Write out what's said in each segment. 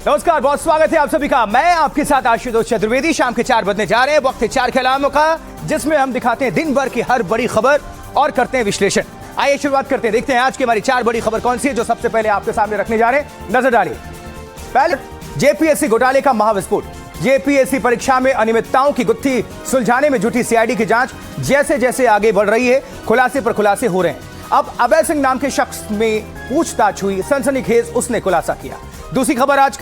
नमस्कार, बहुत स्वागत है आप सभी का। मैं आपके साथ आशुतोष चतुर्वेदी। शाम के 4 बजने जा रहे हैं। वक्त है 4 के अलामों का, जिसमें हम दिखाते हैं दिन भर की हर बड़ी खबर और करते हैं विश्लेषण। आइए शुरुआत करते हैं, देखते हैं आज की हमारी 4 बड़ी खबर कौन सी है, जो सबसे पहले आपके सामने रखने जा रहे हैं। नजर डालिए। पहले, जेपीएससी घोटाले का महाविस्फोट। जेपीएससी परीक्षा में अनियमितताओं की गुत्थी सुलझाने में जुटी सीआईडी की जांच जैसे जैसे आगे बढ़ रही है, खुलासे पर खुलासे हो रहे हैं। अब अभय सिंह नाम के शख्स में पूछताछ हुई, सनसनीखेज उसने खुलासा किया। दूसरी खबर आज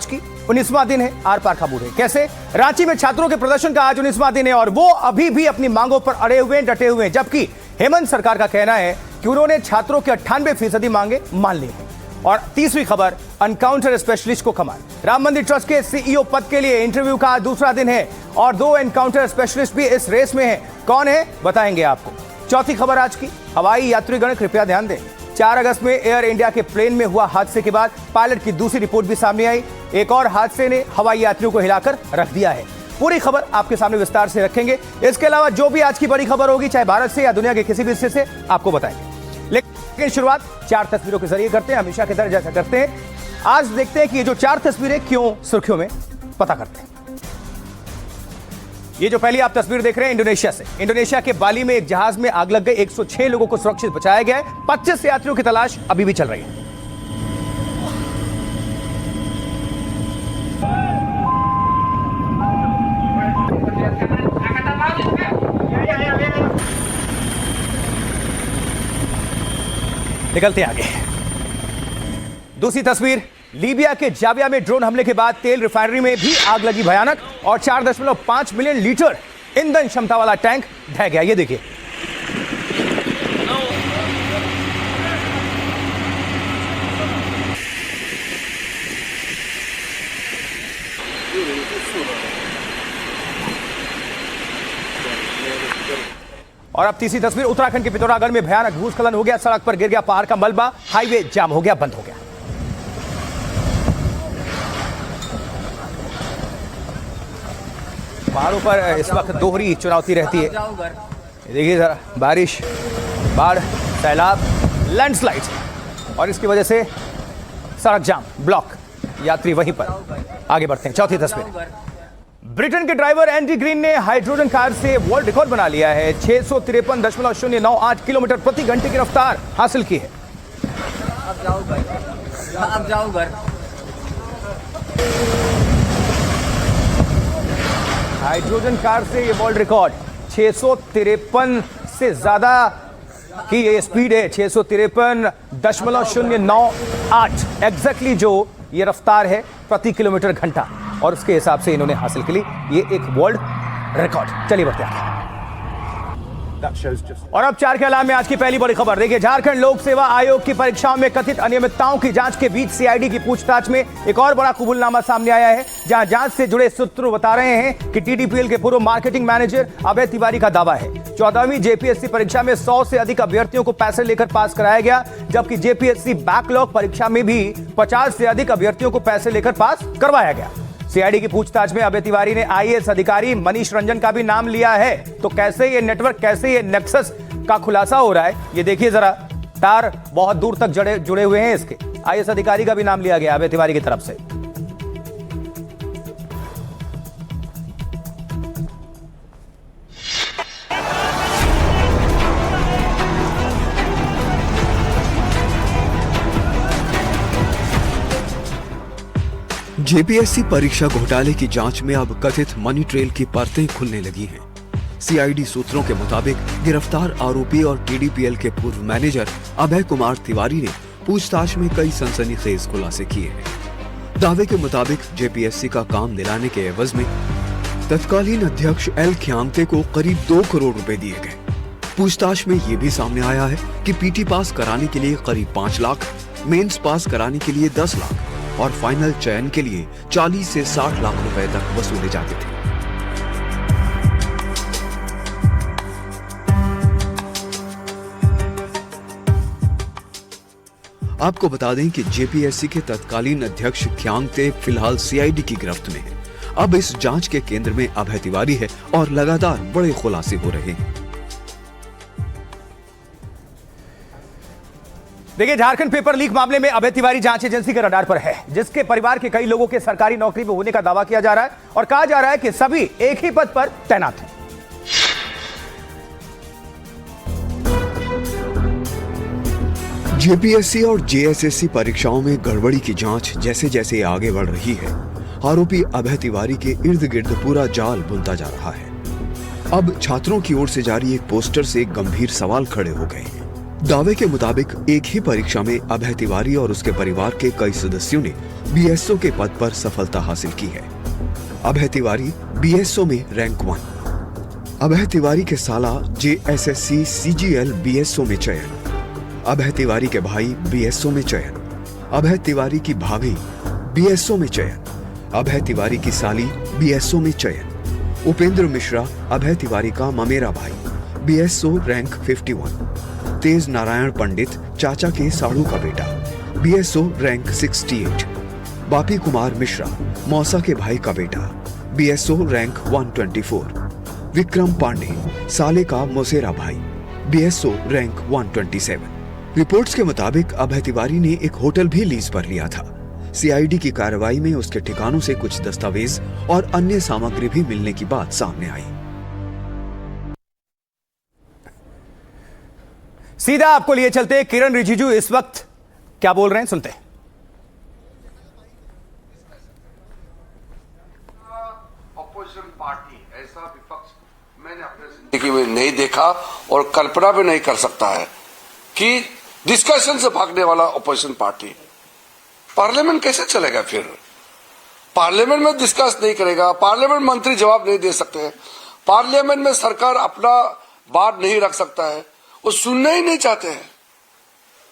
की 19वां दिन है, आर पार का बूढ़े। कैसे? रांची में छात्रों के प्रदर्शन का आज 19वां दिन है और वो अभी भी अपनी मांगों पर अड़े हुए डटे हुए हैं, जबकि हेमंत सरकार का कहना है कि उन्होंने छात्रों के 98% मांगे मान ली हैं। और तीसरी खबर, एनकाउंटर स्पेशलिस्ट को कमाल। राम मंदिर ट्रस्ट के सीईओ पद के लिए इंटरव्यू का दूसरा दिन है और 2 एनकाउंटर स्पेशलिस्ट भी इस रेस में हैं। कौन है बताएंगे आपको। चौथी खबर आज की, हवाई यात्रीगण कृपया ध्यान दें। 4 अगस्त में एयर इंडिया के प्लेन में हुआ हादसे के बाद पायलट की दूसरी रिपोर्ट भी सामने आई। एक और हादसे ने हवाई यात्रियों को हिलाकर रख दिया है। पूरी खबर आपके सामने विस्तार से रखेंगे। इसके अलावा जो भी आज की बड़ी खबर होगी, चाहे भारत से या दुनिया के किसी भी हिस्से से, आपको बताएंगे। लेकिन शुरुआत 4 तस्वीरों के जरिए करते हैं, हमेशा की तरह जैसा करते हैं। आज देखते हैं कि ये जो 4 तस्वीरें क्यों सुर्खियों में, पता करते हैं। ये जो पहली आप तस्वीर देख रहे हैं इंडोनेशिया से। इंडोनेशिया के बाली में एक जहाज में आग लग गई। 106 लोगों को सुरक्षित बचाया गया है। 25 यात्रियों की तलाश अभी भी चल रही है। निकलते हैं आगे। दूसरी तस्वीर, लीबिया के जाविया में ड्रोन हमले के बाद तेल रिफाइनरी में भी आग लगी भयानक और 4.5 मिलियन लीटर ईंधन क्षमता वाला टैंक ढह गया। ये देखिए। और अब तीसरी तस्वीर, उत्तराखंड के पिथौरागढ़ में भयानक भूस्खलन हो गया। सड़क पर गिर गया पहाड़ का मलबा, हाईवे जाम हो गया, बंद हो गया। पहाड़ों पर इस वक्त दोहरी चुनौती रहती है। देखिए जरा, बारिश, बाढ़, सैलाब, लैंडस्लाइड और इसकी वजह से सड़क जाम, ब्लॉक, यात्री वहीं पर। आगे बढ़ते हैं। चौथी तस्वीर, ब्रिटेन के ड्राइवर एंडी ग्रीन ने हाइड्रोजन कार से वर्ल्ड रिकॉर्ड बना लिया है। 653.098 किलोमीटर प्रति घंटे की रफ्तार हासिल की है। अब जाओ घर। हाइड्रोजन कार से ये वर्ल्ड रिकॉर्ड 653 से ज्यादा की ये स्पीड है। 653.098 एग्जैक्टली जो ये रफ्तार है प्रति किलोमीटर घंटा, और उसके हिसाब से इन्होंने हासिल की ये एक वर्ल्ड रिकॉर्ड। चलिए बढ़ते हैं। और अब 4 के अलावा में आज की पहली बड़ी खबर देखिए। झारखंड लोक सेवा आयोग की परीक्षाओं में कथित अनियमितताओं की जांच के बीच सीआईडी की पूछताछ में एक और बड़ा कबूलनामा सामने आया है, जहां जांच से जुड़े सूत्र बता रहे हैं कि टीडीपीएल के पूर्व मार्केटिंग मैनेजर अभय तिवारी का दावा है 14वीं जेपीएससी परीक्षा में 100 से अधिक अभ्यर्थियों को पैसे लेकर पास कराया गया, जबकि जेपीएससी बैकलॉग परीक्षा में भी 50 से अधिक अभ्यर्थियों को पैसे लेकर पास करवाया गया। सीआईडी की पूछताछ में अभय तिवारी ने आईएएस अधिकारी मनीष रंजन का भी नाम लिया है। तो कैसे ये नेटवर्क, कैसे ये नेक्सस का खुलासा हो रहा है, ये देखिए जरा। तार बहुत दूर तक जुड़े हुए हैं इसके। आईएएस अधिकारी का भी नाम लिया गया अभय तिवारी की तरफ से। जेपीएससी परीक्षा घोटाले की जांच में अब कथित मनी ट्रेल की परतें खुलने लगी हैं। सीआईडी सूत्रों के मुताबिक गिरफ्तार आरोपी और टीडीपीएल के पूर्व मैनेजर अभय कुमार तिवारी ने पूछताछ में कई सनसनीखेज खुलासे किए हैं। दावे के मुताबिक जेपीएससी का काम दिलाने के एवज में तत्कालीन अध्यक्ष एल ख्यांगते को करीब 2 करोड़ रुपए दिए गए। पूछताछ में ये भी सामने आया है कि पीटी पास कराने के लिए करीब 5 लाख, मेंस पास कराने के लिए 10 लाख और फाइनल चयन के लिए 40 से 60 लाख रुपए तक वसूले जाते थे। आपको बता दें कि जेपीएससी के तत्कालीन अध्यक्ष ख्यांगते फिलहाल सीआईडी की गिरफ्त में है। अब इस जांच के केंद्र में अभय तिवारी है और लगातार बड़े खुलासे हो रहे हैं। देखिए, झारखंड पेपर लीक मामले में अभय तिवारी जांच एजेंसी के रडार पर है, जिसके परिवार के कई लोगों के सरकारी नौकरी में होने का दावा किया जा रहा है और कहा जा रहा है कि सभी एक ही पद पर तैनात हैं। जेपीएससी और जेएसएससी परीक्षाओं में गड़बड़ी की जांच जैसे जैसे आगे बढ़ रही है, आरोपी अभय तिवारी के इर्द गिर्द पूरा जाल बुनता जा रहा है। अब छात्रों की ओर से जारी एक पोस्टर से गंभीर सवाल खड़े हो गए हैं। दावे के मुताबिक एक ही परीक्षा में अभय तिवारी और उसके परिवार के कई सदस्यों ने बीएसओ के पद पर सफलता हासिल की है। अभय तिवारी बीएसओ में रैंक 1, अभय तिवारी के साला जेएसएससी सीजीएल बीएसओ में चयन, अभय तिवारी के भाई बीएसओ में चयन, अभय तिवारी की भाभी बीएसओ में चयन, अभय तिवारी की साली बीएसओ में चयन, उपेंद्र मिश्रा अभय तिवारी का ममेरा भाई बीएसओ रैंक 51, तेज नारायण पंडित चाचा के साड़ू का बेटा बीएसओ रैंक 68, बापी कुमार मिश्रा मौसा के भाई का बेटा बीएसओ रैंक 124, विक्रम पांडे साले का मोसेरा भाई बीएसओ रैंक 127। रिपोर्ट्स के मुताबिक अभय तिवारी ने एक होटल भी लीज पर लिया था। सीआईडी की कार्रवाई में उसके ठिकानों से कुछ दस्तावेज और अन्य सामग्री भी मिलने की बात सामने आई। सीधा आपको लिए चलते, किरण रिजिजू इस वक्त क्या बोल रहे हैं, सुनते हैं। अपोजिशन पार्टी ऐसा विपक्ष मैंने अपने जिंदगी में नहीं देखा और कल्पना भी नहीं कर सकता है कि डिस्कशन से भागने वाला अपोजिशन पार्टी पार्लियामेंट कैसे चलेगा। फिर पार्लियामेंट में डिस्कस नहीं करेगा, पार्लियामेंट मंत्री जवाब नहीं दे सकते हैं, पार्लियामेंट में सरकार अपना बात नहीं रख सकता है, वो सुनना ही नहीं चाहते हैं।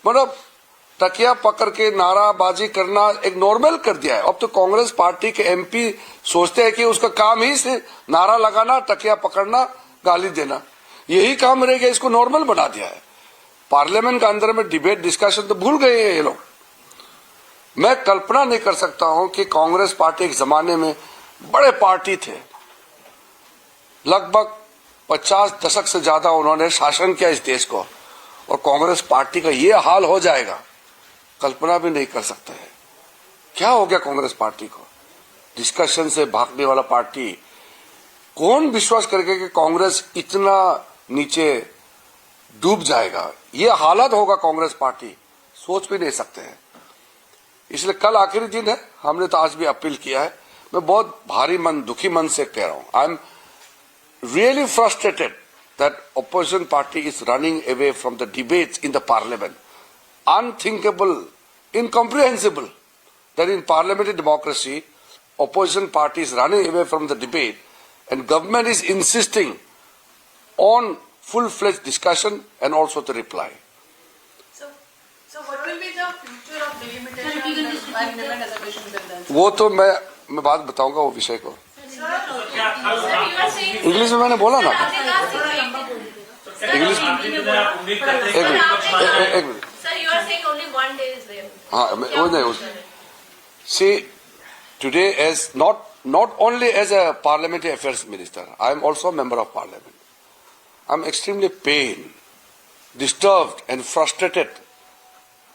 मतलब तकिया पकड़ के नाराबाजी करना एक नॉर्मल कर दिया है। अब तो कांग्रेस पार्टी के एमपी सोचते हैं कि उसका काम ही से नारा लगाना, तकिया पकड़ना, गाली देना, यही काम रह गया, इसको नॉर्मल बना दिया है। पार्लियामेंट के अंदर में डिबेट डिस्कशन तो भूल गए हैं ये लोग। मैं कल्पना नहीं कर सकता हूं कि कांग्रेस पार्टी एक जमाने में बड़े पार्टी थे, लगभग 50 दशक से ज्यादा उन्होंने शासन किया इस देश को, और कांग्रेस पार्टी का ये हाल हो जाएगा, कल्पना भी नहीं कर सकते हैं। क्या हो गया कांग्रेस पार्टी को? डिस्कशन से भागने वाला पार्टी। कौन विश्वास करेगा कि कांग्रेस इतना नीचे डूब जाएगा? ये हालत होगा कांग्रेस पार्टी, सोच भी नहीं सकते हैं। इसलिए कल आखिरी दिन है, हमने तो आज भी अपील किया है। मैं बहुत भारी मन, दुखी मन से कह रहा हूं, I am really frustrated that opposition party is running away from the debates in the parliament. Unthinkable, incomprehensible that in parliamentary democracy, opposition party is running away from the debate and government is insisting on full-fledged discussion and also the reply. So what will be the future of delimitation and reservation bill then? वो तो मैं बात बताऊंगा वो विषय को। English में मैंने बोला ना, इंग्लिश एक minute. Sir, you are saying only one day is there. हाँ, वो नहीं। See, today as not only as a parliamentary affairs minister, I am also a member of parliament. I am extremely pained, disturbed and frustrated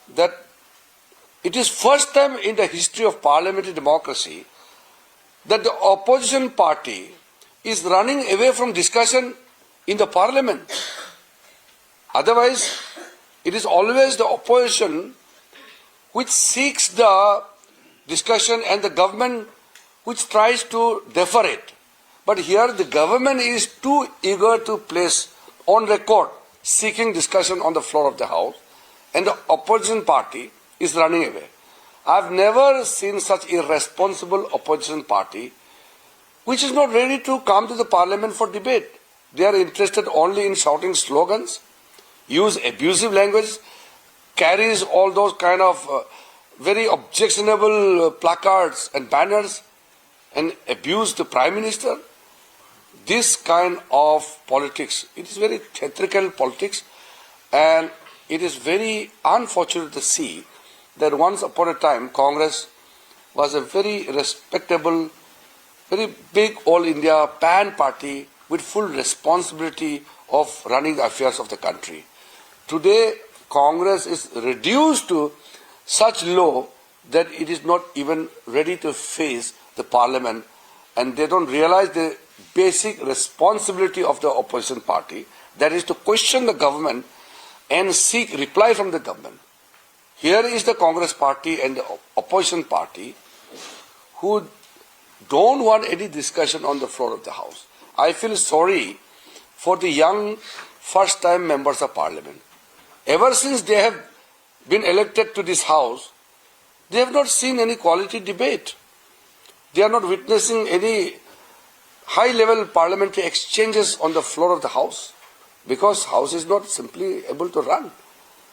that it is first time in the history of parliamentary democracy that the opposition party is running away from discussion in the parliament. Otherwise, it is always the opposition which seeks the discussion and the government which tries to defer it. But here the government is too eager to place on record seeking discussion on the floor of the house, and the opposition party is running away. I've never seen such irresponsible opposition party which is not ready to come to the parliament for debate. They are interested only in shouting slogans, use abusive language, carries all those kind of very objectionable placards and banners and abuse the Prime Minister. This kind of politics, it is very theatrical politics, and it is very unfortunate to see that once upon a time Congress was a very respectable, very big all India pan party with full responsibility of running the affairs of the country. Today Congress is reduced to such low that it is not even ready to face the parliament, and they don't realize the basic responsibility of the opposition party, that is to question the government and seek reply from the government. Here is the Congress party and the opposition party who don't want any discussion on the floor of the House. I feel sorry for the young first-time members of parliament. Ever since they have been elected to this House, they have not seen any quality debate. They are not witnessing any high-level parliamentary exchanges on the floor of the House, because House is not simply able to run.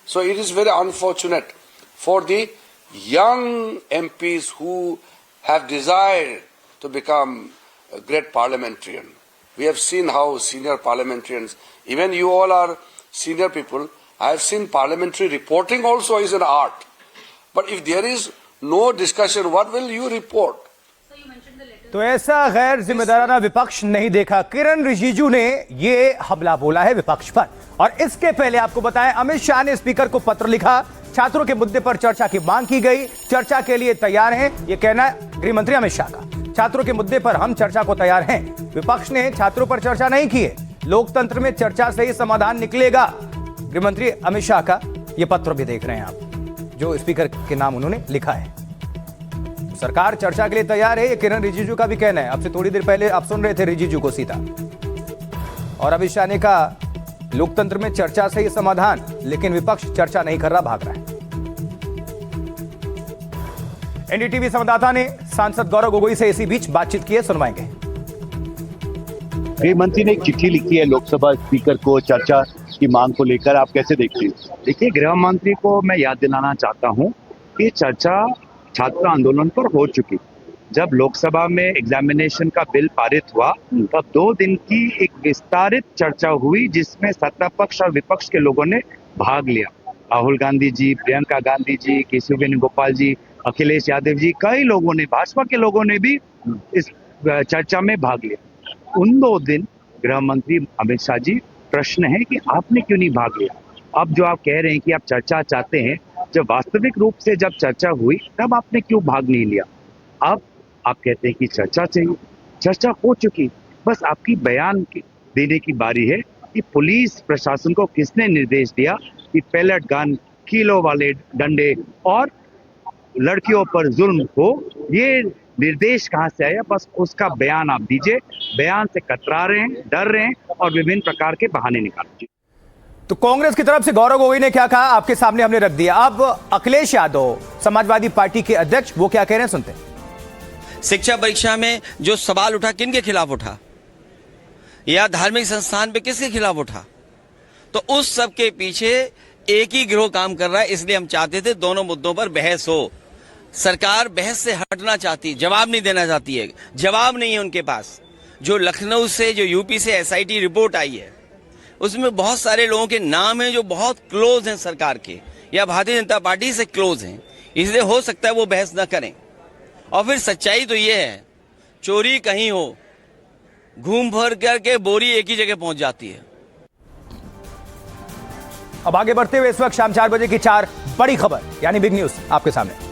So it is very unfortunate for the young MPs who have desired to become a great parliamentarian. We have seen how senior parliamentarians, even you all are senior people, I have seen parliamentary reporting also is an art. But if there is no discussion, what will you report? तो ऐसा गैर जिम्मेदाराना विपक्ष नहीं देखा। किरण रिजिजू ने ये हमला बोला है विपक्ष पर। और इसके पहले आपको बताएं, अमित शाह ने स्पीकर को पत्र लिखा, छात्रों के मुद्दे पर चर्चा की मांग की गई, चर्चा के लिए तैयार हैं, ये कहना है गृह मंत्री अमित शाह का। छात्रों के मुद्दे पर हम चर्चा को तैयार हैं। विपक्ष ने छात्रों पर चर्चा नहीं की है, लोकतंत्र में चर्चा से ही समाधान निकलेगा। गृह मंत्री अमित शाह का ये पत्र भी देख रहे हैं आप, जो स्पीकर के नाम उन्होंने लिखा है। सरकार चर्चा के लिए तैयार है, ये किरण रिजिजू का भी कहना है। अब से थोड़ी देर पहले आप सुन रहे थे रिजिजू को सीधा। और अमित शाह ने कहा लोकतंत्र में चर्चा से ही समाधान, लेकिन विपक्ष चर्चा नहीं कर रहा, भाग रहा है। एनडीटीवी संवाददाता ने सांसद गौरव गोगोई से इसी बीच बातचीत की है, सुनवाएंगे। गृह मंत्री ने एक चिट्ठी लिखी है लोकसभा स्पीकर को चर्चा की मांग को लेकर, आप कैसे देखते हैं? देखिए, गृह मंत्री को मैं याद दिलाना चाहता हूं कि चर्चा छात्र आंदोलन पर हो चुकी। जब लोकसभा में एग्जामिनेशन का बिल पारित हुआ, तब 2 दिन की एक विस्तारित चर्चा हुई, जिसमें सत्ता पक्ष और विपक्ष के लोगों ने भाग लिया। राहुल गांधी जी, प्रियंका गांधी जी, केशव वेणुगोपाल जी, अखिलेश यादव जी, कई लोगों ने, भाजपा के लोगों ने भी इस चर्चा में भाग लिया। उन 2 दिन गृह मंत्री अमित शाह जी, प्रश्न है कि आपने क्यों नहीं भाग लिया? अब जो आप कह रहे हैं कि आप चर्चा चाहते हैं, जब वास्तविक रूप से जब चर्चा हुई तब आपने क्यों भाग नहीं लिया? अब आप कहते हैं कि चर्चा चाहिए, चर्चा हो चुकी, बस आपकी बयान देने की बारी है कि पुलिस प्रशासन को किसने निर्देश दिया कि पैलेट गन, किलो वाले डंडे और लड़कियों पर जुल्म हो, ये निर्देश कहां से आया? बस उसका बयान आप दीजिए। बयान से कतरा रहे हैं, डर रहे हैं और विभिन्न प्रकार के बहाने निकाल रहे हैं। तो कांग्रेस की तरफ से गौरव गोगोई ने क्या कहा, आपके सामने हमने रख दिया। अब अखिलेश यादव, समाजवादी पार्टी के अध्यक्ष, वो क्या कह रहे हैं, सुनते हैं। शिक्षा परीक्षा में जो सवाल उठा, किन के खिलाफ उठा, या धार्मिक संस्थान पे किसके खिलाफ उठा? तो उस सब के पीछे एक ही गिरोह काम कर रहा है। इसलिए हम चाहते थे दोनों मुद्दों पर बहस हो। सरकार बहस से हटना चाहती, जवाब नहीं देना चाहती है। जवाब नहीं है उनके पास। जो लखनऊ से, जो यूपी से एसआईटी रिपोर्ट आई है, उसमें बहुत सारे लोगों के नाम हैं जो बहुत क्लोज हैं सरकार के, या भारतीय जनता पार्टी से क्लोज हैं। इसलिए हो सकता है वो बहस न करें। और फिर सच्चाई तो ये है, चोरी कहीं हो, घूम फिर करके बोरी एक ही जगह पहुंच जाती है। अब आगे बढ़ते हुए इस वक्त शाम 4 बजे की 4 बड़ी खबर, यानी बिग न्यूज आपके सामने।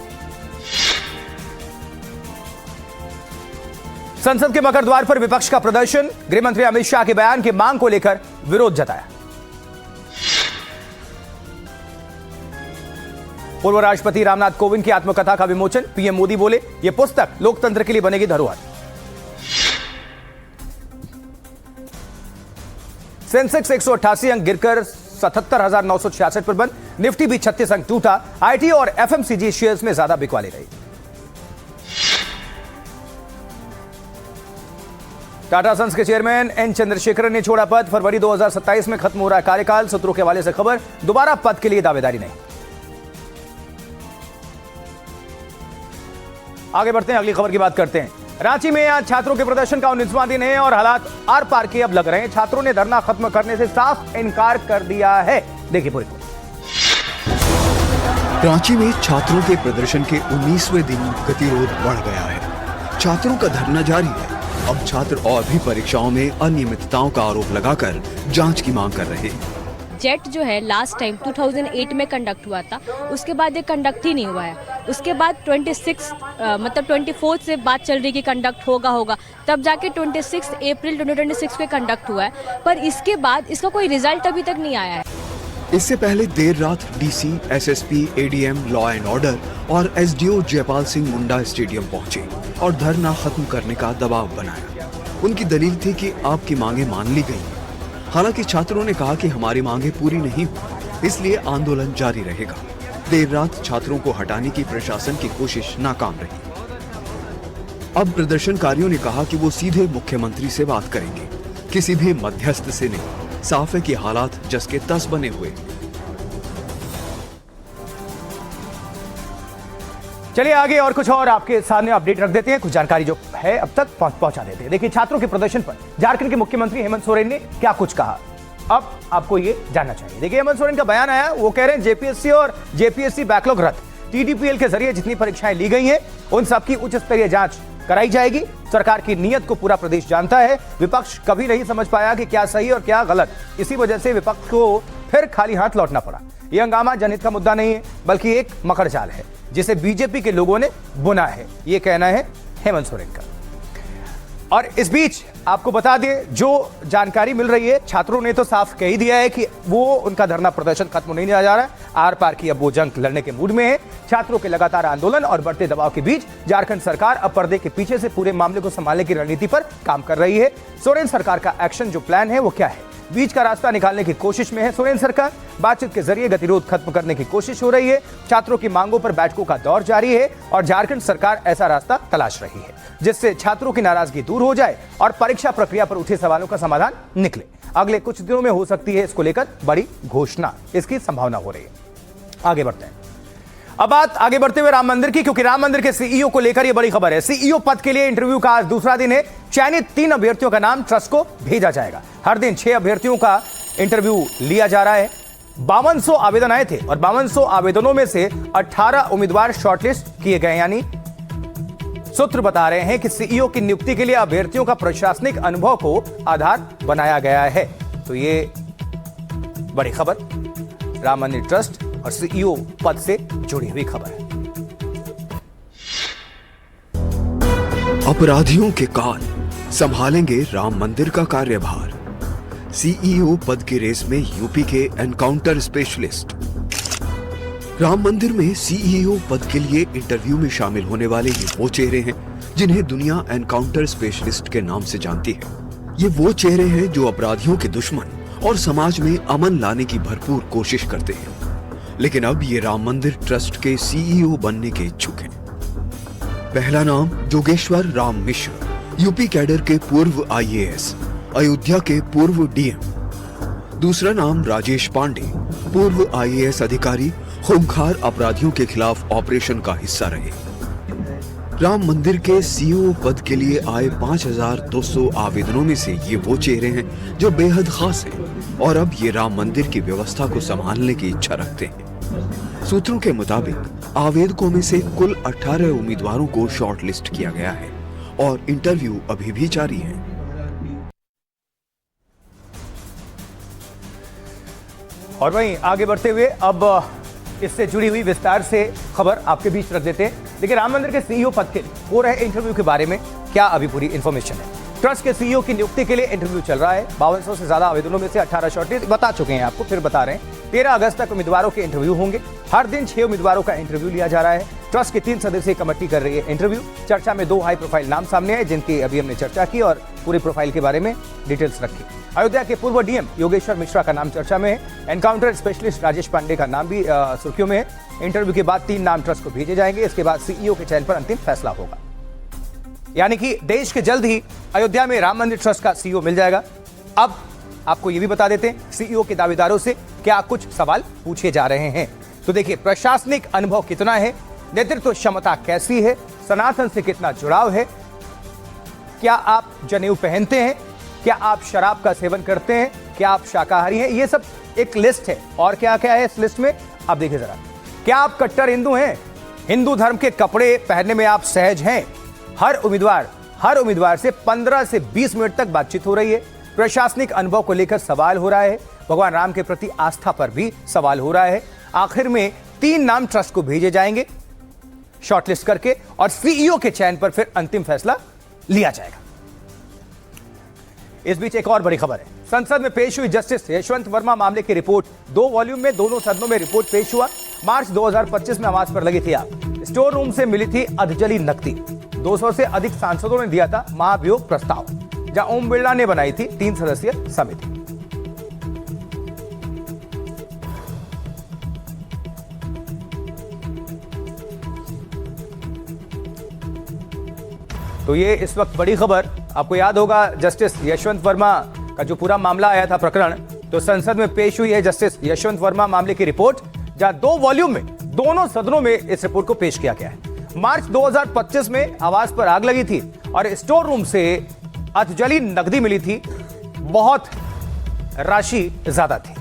संसद के मकर द्वार पर विपक्ष का प्रदर्शन, गृह मंत्री अमित शाह के बयान की मांग को लेकर विरोध जताया। पूर्व राष्ट्रपति रामनाथ कोविंद की आत्मकथा का विमोचन, पीएम मोदी बोले यह पुस्तक लोकतंत्र के लिए बनेगी धरोहर। सेंसेक्स 188 अंक गिरकर 77,966 पर बंद, निफ्टी भी 36 अंक टूटा। आईटी और एफएमसीजी शेयर्स में ज्यादा बिकवाली रही। टाटा सन्स के चेयरमैन एन चंद्रशेखरन ने छोड़ा पद, फरवरी 2027 में खत्म हो रहा है कार्यकाल। सूत्रों के हवाले से खबर, दोबारा पद के लिए दावेदारी नहीं। आगे बढ़ते हैं, अगली खबर की बात करते हैं। रांची में आज छात्रों के प्रदर्शन का 19वां दिन है और हालात आर पार के अब लग रहे हैं। छात्रों ने धरना खत्म करने से साफ इनकार कर दिया है। देखिए पूरी रांची में छात्रों के प्रदर्शन के 19वें दिन गतिरोध बढ़ गया है। छात्रों का धरना जारी है। अब छात्र और भी परीक्षाओं में अनियमितताओं का आरोप लगाकर जांच की मांग कर रहे हैं। जेट जो है लास्ट टाइम 2008 में कंडक्ट हुआ था, उसके बाद ये कंडक्ट ही नहीं हुआ है। उसके बाद 24 से बात चल रही कि कंडक्ट होगा, तब जाके 26 अप्रैल 2026 को कंडक्ट हुआ है, पर इसके बाद इसका कोई रिजल्ट अभी तक नहीं आया है। इससे पहले देर रात DC, SSP, ADM, law and order और एसडीओ जयपाल सिंह मुंडा स्टेडियम पहुंचे और धरना खत्म करने का दबाव बनाया। उनकी दलील थी कि आपकी मांगे मान ली गई। हालांकि छात्रों ने कहा कि हमारी मांगे पूरी नहीं हुई, इसलिए आंदोलन जारी रहेगा। देर रात छात्रों को हटाने की प्रशासन की कोशिश नाकाम रही। अब प्रदर्शनकारियों ने कहा कि वो सीधे मुख्यमंत्री से बात करेंगे, किसी भी मध्यस्थ से नहीं। साफ है कि हालात जस के तस बने हुए। चलिए आगे और कुछ और आपके सामने अपडेट रख देते हैं, कुछ जानकारी जो है अब तक पहुंचा देते हैं। देखिए, छात्रों के प्रदर्शन पर झारखंड के मुख्यमंत्री हेमंत सोरेन ने क्या कुछ कहा, अब आपको ये जानना चाहिए। देखिए, हेमंत सोरेन का बयान आया, वो कह रहे हैं जेपीएससी और जेपीएससी बैकलॉग रद्द, टीडीपीएल के जरिए जितनी परीक्षाएं ली गई हैं उन सबकी उच्च स्तरीय जांच कराई जाएगी। सरकार की नीयत को पूरा प्रदेश जानता है। विपक्ष कभी नहीं समझ पाया कि क्या सही और क्या गलत, इसी वजह से विपक्ष को फिर खाली हाथ लौटना पड़ा। यह हंगामा जनहित का मुद्दा नहीं है, बल्कि एक मकड़ जाल है जिसे बीजेपी के लोगों ने बुना है, ये कहना है हेमंत सोरेन का। और इस बीच आपको बता दें, जो जानकारी मिल रही है, छात्रों ने तो साफ कह ही दिया है कि वो उनका धरना प्रदर्शन खत्म नहीं जा रहा है। आर पार की अब वो जंग लड़ने के मूड में है। छात्रों के लगातार आंदोलन और बढ़ते दबाव के बीच झारखंड सरकार अब पर्दे के पीछे से पूरे मामले को संभालने की रणनीति पर काम कर रही है। सोरेन सरकार का एक्शन जो प्लान है वो क्या है, बीच का रास्ता निकालने की कोशिश में है सोरेन सरकार। बातचीत के जरिए गतिरोध खत्म करने की कोशिश हो रही है। छात्रों की मांगों पर बैठकों का दौर जारी है और झारखंड सरकार ऐसा रास्ता तलाश रही है जिससे छात्रों की नाराजगी दूर हो जाए और परीक्षा प्रक्रिया पर उठे सवालों का समाधान निकले। अगले कुछ दिनों में हो सकती है इसको लेकर बड़ी घोषणा, इसकी संभावना हो रही है। आगे बढ़ते हैं। अब बात आगे बढ़ते हुए राम मंदिर की, क्योंकि राम मंदिर के सीईओ को लेकर यह बड़ी खबर है। सीईओ पद के लिए इंटरव्यू का आज दूसरा दिन है। चयनित 3 अभ्यर्थियों का नाम ट्रस्ट को भेजा जाएगा। हर दिन 6 अभ्यर्थियों का इंटरव्यू लिया जा रहा है। 5200 आवेदन आए थे और 5200 आवेदनों में से 18 उम्मीदवार शॉर्टलिस्ट किए गए। यानी सूत्र बता रहे हैं कि सीईओ की नियुक्ति के लिए अभ्यर्थियों का प्रशासनिक अनुभव को आधार बनाया गया है। तो ये बड़ी खबर, राम मंदिर ट्रस्ट और सीईओ पद से जुड़ी हुई खबर है। अपराधियों के काल संभालेंगे राम मंदिर का कार्यभार। सीईओ पद की रेस में यूपी के एनकाउंटर स्पेशलिस्ट। राम मंदिर में सीईओ पद के लिए इंटरव्यू में शामिल होने वाले ये वो चेहरे हैं जिन्हें दुनिया एनकाउंटर स्पेशलिस्ट के नाम से जानती है। ये वो चेहरे हैं जो अपराधियों के दुश्मन और समाज में अमन लाने की भरपूर कोशिश करते हैं। लेकिन अब ये राम मंदिर ट्रस्ट के सीईओ बनने के इच्छुक हैं। पहला नाम जोगेश्वर राम मिश्र, यूपी कैडर के पूर्व आईएएस, अयोध्या के पूर्व डीएम। दूसरा नाम राजेश पांडे, पूर्व आईएएस अधिकारी, खूंखार अपराधियों के खिलाफ ऑपरेशन का हिस्सा रहे। राम मंदिर के सीईओ पद के लिए आए 5200 आवेदनों में से ये वो चेहरे हैं जो बेहद खास हैं और अब ये राम मंदिर की व्यवस्था को संभालने की इच्छा रखते हैं। सूत्रों के मुताबिक आवेदकों में से कुल 18 उम्मीदवारों को शॉर्टलिस्ट किया गया है और इंटरव्यू अभी भी जारी है। और वहीं आगे बढ़ते हुए अब इससे जुड़ी हुई विस्तार से खबर आपके बीच रख देते हैं। देखिए, राम मंदिर के सीईओ पद के हो रहे इंटरव्यू के बारे में क्या अभी पूरी इंफॉर्मेशन है। ट्रस्ट के सीईओ की नियुक्ति के लिए इंटरव्यू चल रहा है। 5200 से ज्यादा आवेदनों में से 18 शॉर्टलिस्ट बता चुके हैं आपको, फिर बता रहे हैं। 13 अगस्त तक उम्मीदवारों के इंटरव्यू होंगे। हर दिन 6 उम्मीदवारों का इंटरव्यू लिया जा रहा है। ट्रस्ट की 3 सदस्यीय कमेटी कर रही है इंटरव्यू। चर्चा में 2 हाई प्रोफाइल नाम सामने आए जिनकी अभी हमने चर्चा की और पूरे प्रोफाइल के बारे में डिटेल्स रखी। अयोध्या के पूर्व डीएम योगेश्वर मिश्रा का नाम चर्चा में है। एनकाउंटर स्पेशलिस्ट राजेश पांडे का नाम भी सुर्खियों में है। इंटरव्यू के बाद 3 नाम ट्रस्ट को भेजे जाएंगे। इसके बाद सीईओ के चयन पर अंतिम फैसला होगा। यानी कि देश के जल्द ही अयोध्या में राम मंदिर ट्रस्ट का सीईओ मिल जाएगा। अब आपको यह भी बता देते हैं सीईओ के दावेदारों से क्या कुछ सवाल पूछे जा रहे हैं। तो देखिए, प्रशासनिक अनुभव कितना है, नेतृत्व क्षमता कैसी है, सनातन से कितना जुड़ाव है, क्या आप जनेऊ पहनते हैं, क्या आप शराब का सेवन करते हैं, क्या आप शाकाहारी हैं, ये सब एक लिस्ट है। और क्या क्या है इस लिस्ट में आप देखिए जरा। क्या आप कट्टर हिंदू हैं, हिंदू धर्म के कपड़े पहनने में आप सहज हैं। हर उम्मीदवार से 15 से 20 मिनट तक बातचीत हो रही है। प्रशासनिक अनुभव को लेकर सवाल हो रहा है। भगवान राम के प्रति आस्था पर भी सवाल हो रहा है। आखिर में 3 नाम ट्रस्ट को भेजे जाएंगे शॉर्टलिस्ट करके, और सीईओ के चयन पर फिर अंतिम फैसला लिया जाएगा। इस बीच एक और बड़ी खबर है। संसद में पेश हुई जस्टिस यशवंत वर्मा मामले की रिपोर्ट 2 वॉल्यूम में दोनों सदनों में रिपोर्ट पेश हुआ। मार्च 2025 में आवाज पर लगी थी आग। स्टोर रूम से मिली थी अधजली नकदी। 200 से अधिक सांसदों ने दिया था महाभियोग प्रस्ताव, जहां ओम बिरला ने बनाई थी 3 सदस्यीय समिति। तो ये इस वक्त बड़ी खबर। आपको याद होगा जस्टिस यशवंत वर्मा का जो पूरा मामला आया था प्रकरण, तो संसद में पेश हुई है जस्टिस यशवंत वर्मा मामले की रिपोर्ट, जहां 2 वॉल्यूम में दोनों सदनों में इस रिपोर्ट को पेश किया गया है। मार्च 2025 में आवास पर आग लगी थी और स्टोर रूम से अधजली नकदी मिली थी। बहुत राशि ज्यादा थी।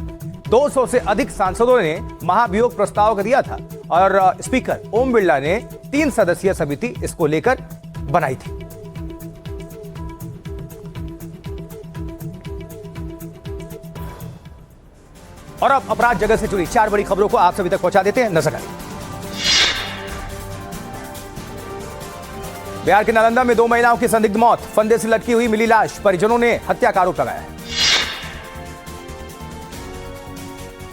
200 से अधिक सांसदों ने महाभियोग प्रस्ताव दिया था और स्पीकर ओम बिरला ने 3 सदस्यीय समिति इसको लेकर बनाई थी। और अब अपराध जगत से जुड़ी 4 बड़ी खबरों को आप सभी तक पहुंचा देते हैं। नजर डालिए। बिहार के नालंदा में 2 महिलाओं की संदिग्ध मौत, फंदे से लटकी हुई मिली लाश, परिजनों ने हत्या का आरोप लगाया है।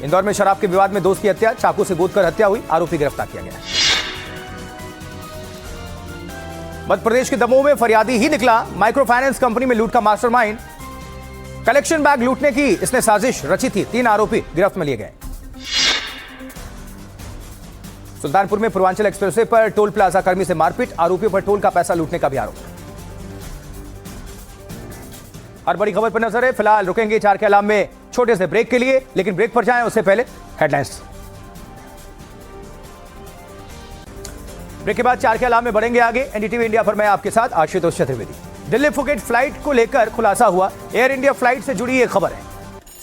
इंदौर में शराब के विवाद में दोस्त की हत्या, चाकू से गोदकर हत्या हुई, आरोपी गिरफ्तार किया गया। मध्य प्रदेश के दमोह में फरियादी ही निकला माइक्रो फाइनेंस कंपनी में लूट का मास्टरमाइंड। कलेक्शन बैग लूटने की इसने साजिश रची थी। 3 आरोपी गिरफ्त में लिए गए। सुल्तानपुर में पूर्वांचल एक्सप्रेसवे पर टोल प्लाजा कर्मी से मारपीट, आरोपियों पर टोल का पैसा लूटने का भी आरोप। और बड़ी खबर पर नजर है। फिलहाल रुकेंगे 4 के अलाम में छोटे से ब्रेक के लिए, लेकिन ब्रेक पर जाएं उससे पहले हेडलाइंस। ब्रेक के बाद 4 के अलाम में बढ़ेंगे आगे। एनडीटीवी इंडिया पर मैं आपके साथ आशुतोष चतुर्वेदी। दिल्ली फुकेट फ्लाइट को लेकर खुलासा हुआ। एयर इंडिया फ्लाइट से जुड़ी ये खबर है।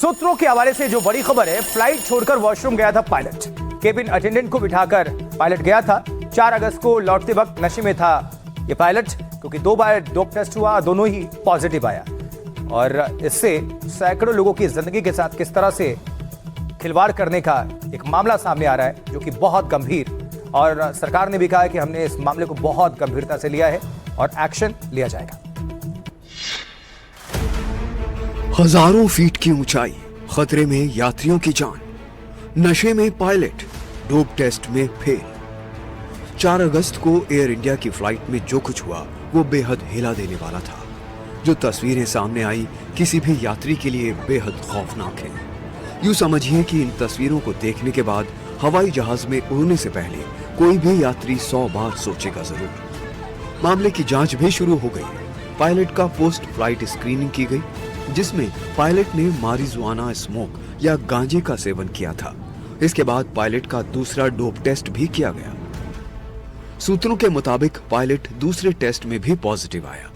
सूत्रों के हवाले से जो बड़ी खबर है, फ्लाइट छोड़कर वॉशरूम गया था पायलट। केबिन अटेंडेंट को बिठाकर पायलट गया था। 4 अगस्त को लौटते वक्त नशे में था ये पायलट, क्योंकि 2 बार डोप टेस्ट हुआ, दोनों ही पॉजिटिव आया। और इससे सैकड़ों लोगों की जिंदगी के साथ किस तरह से खिलवाड़ करने का एक मामला सामने आ रहा है, जो कि बहुत गंभीर। और सरकार ने भी कहा है कि हमने इस मामले को बहुत गंभीरता से लिया है और एक्शन लिया जाएगा। हजारों फीट की ऊंचाई, खतरे में यात्रियों की जान, नशे में पायलट, डोप टेस्ट में फेल। 4 अगस्त को एयर इंडिया की फ्लाइट में जो कुछ हुआ वो बेहद हिला देने वाला था। जो तस्वीरें सामने आई किसी भी यात्री के लिए बेहद खौफनाक है। यूं समझिए कि इन तस्वीरों को देखने के बाद हवाई जहाज में उड़ने से पहले कोई भी यात्री 100 बार सोचेगा जरूर। मामले की जांच भी शुरू हो गई है। पायलट का पोस्ट फ्लाइट स्क्रीनिंग की गई, जिसमें पायलट ने मारिजुआना स्मोक या गांजे का सेवन किया था। इसके बाद पायलट का दूसरा डोप टेस्ट भी किया गया। सूत्रों के मुताबिक पायलट दूसरे टेस्ट में भी पॉजिटिव आया।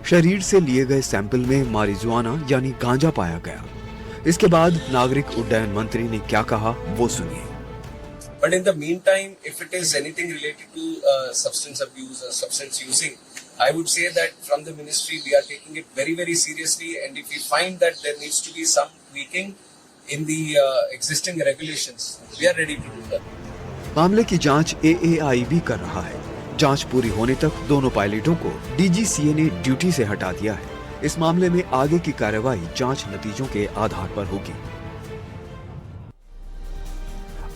शरीर से लिए गए सैंपल में मारिजुआना यानी गांजा पाया गया। इसके बाद नागरिक उड्डयन मंत्री ने क्या कहा वो सुनिए। But in the meantime, if it is anything related to substance abuse or substance using, I would say that from the ministry we are taking it very, very seriously, and if we find that there needs to be some tweaking in the existing regulations, we are ready to do that. मामले की जांच AAIB कर रहा है। जांच पूरी होने तक दोनों पायलटों को DGCA ने ड्यूटी से हटा दिया है। इस मामले में आगे की कार्रवाई जांच नतीजों के आधार पर होगी।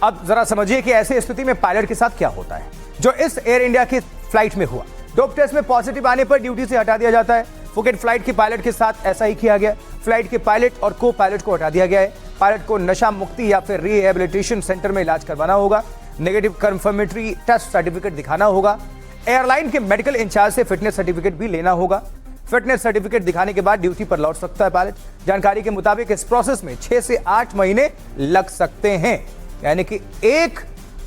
अब जरा समझिए कि ऐसी स्थिति में पायलट के साथ क्या होता है, जो इस एयर इंडिया की फ्लाइट में हुआ। डोप टेस्ट में पॉजिटिव आने पर ड्यूटी से हटा दिया जाता है। फुकेट फ्लाइट के पायलट के साथ ऐसा ही किया गया। फ्लाइट के पायलट और को पायलट को हटा दिया गया है। पायलट को नशा मुक्ति या फिर रिहेबिलिटेशन सेंटर में इलाज करवाना होगा। नेगेटिव कंफर्मेटरी टेस्ट सर्टिफिकेट दिखाना होगा। एयरलाइन के मेडिकल इंचार्ज से फिटनेस सर्टिफिकेट भी लेना होगा। फिटनेस सर्टिफिकेट दिखाने के बाद ड्यूटी पर लौट सकता है पायलट। जानकारी के मुताबिक इस प्रोसेस में 6 से 8 महीने लग सकते हैं। यानी कि एक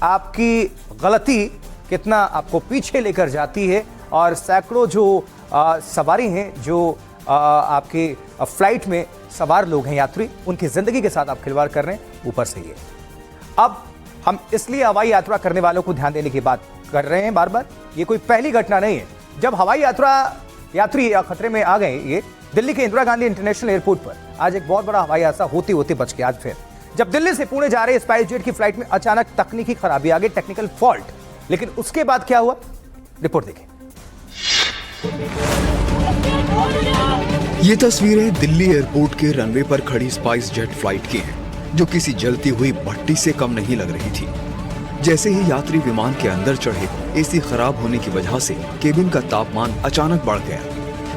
आपकी गलती कितना आपको पीछे लेकर जाती है, और सैकड़ों जो सवारी हैं, जो आपके फ्लाइट में सवार लोग हैं, यात्री, उनकी जिंदगी के साथ आप खिलवाड़ कर रहे हैं। ऊपर से ये अब हम इसलिए हवाई यात्रा करने वालों को ध्यान देने की बात कर रहे हैं बार बार। ये कोई पहली घटना नहीं है। जब हवाई यात्रा यात्री खतरे में आ गए। ये दिल्ली के इंदिरा गांधी इंटरनेशनल एयरपोर्ट पर आज एक बहुत बड़ा हवाई हादसा होते होते बच गया। आज फिर जब दिल्ली से पुणे जा रहे स्पाइस जेट की फ्लाइट में अचानक तकनीकी खराबी आ गई, टेक्निकल फॉल्ट। लेकिन उसके बाद क्या हुआ, रिपोर्ट देखिए। ये तस्वीरें दिल्ली एयरपोर्ट के रनवे पर खड़ी स्पाइस जेट फ्लाइट की हैं, जो किसी जलती हुई भट्टी से कम नहीं लग रही थी। जैसे ही यात्री विमान के अंदर चढ़े, एसी खराब होने की वजह से केबिन का तापमान अचानक बढ़ गया।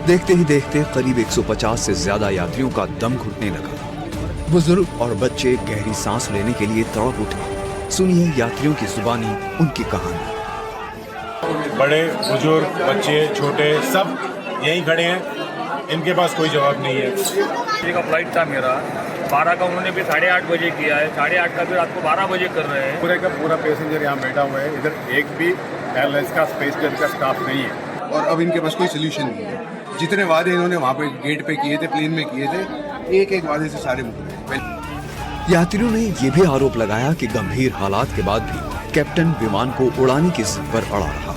देखते ही देखते करीब 150 से ज्यादा यात्रियों का दम घुटने लगा। बुजुर्ग और बच्चे गहरी सांस लेने के लिए तड़प उठे। सुनिए यात्रियों की जुबानी उनकी कहानी। बड़े बुजुर्ग बच्चे छोटे सब यहीं खड़े हैं, इनके पास कोई जवाब नहीं है। का फ्लाइट था मेरा 12 का, उन्होंने भी 8:30 बजे किया है, 8:30 का भी रात को 12 बजे कर रहे हैं। पूरे का पूरा पैसेंजर यहाँ बैठा हुआ है, इधर एक भी एयरलाइंस का स्पेस जेट का स्टाफ नहीं है और अब इनके पास कोई सोल्यूशन नहीं है। जितने वादे इन्होंने वहाँ पे गेट पे किए थे, प्लेन में किए थे, एक एक वादे से सारे मुकरे। यात्रियों ने यह भी आरोप लगाया कि गंभीर हालात के बाद भी कैप्टन विमान को उड़ाने की जिद पर अड़ा रहा।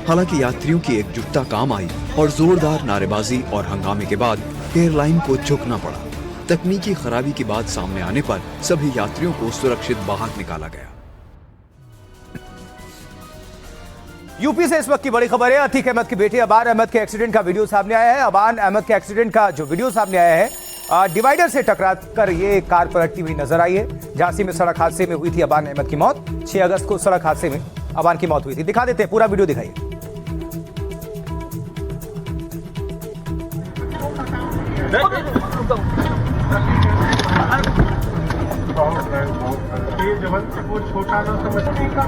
हालांकि यात्रियों की एकजुटता काम आई और जोरदार नारेबाजी और हंगामे के बाद एयरलाइन को झुकना पड़ा। तकनीकी खराबी की बात सामने आने पर सभी यात्रियों को सुरक्षित बाहर निकाला गया। यूपी से इस वक्त की बड़ी खबर है। अतीक अहमद के बेटे अबान अहमद के एक्सीडेंट का वीडियो सामने आया है। अबान अहमद के एक्सीडेंट का जो वीडियो सामने आया है, डिवाइडर से टकराकर ये कार पलटती हुई नजर आई है। झांसी में सड़क हादसे में हुई थी अबान अहमद की मौत। 6 अगस्त को सड़क हादसे में अबान की मौत हुई थी। दिखा देते हैं, पूरा वीडियो दिखाइए। छोटा ना समझती का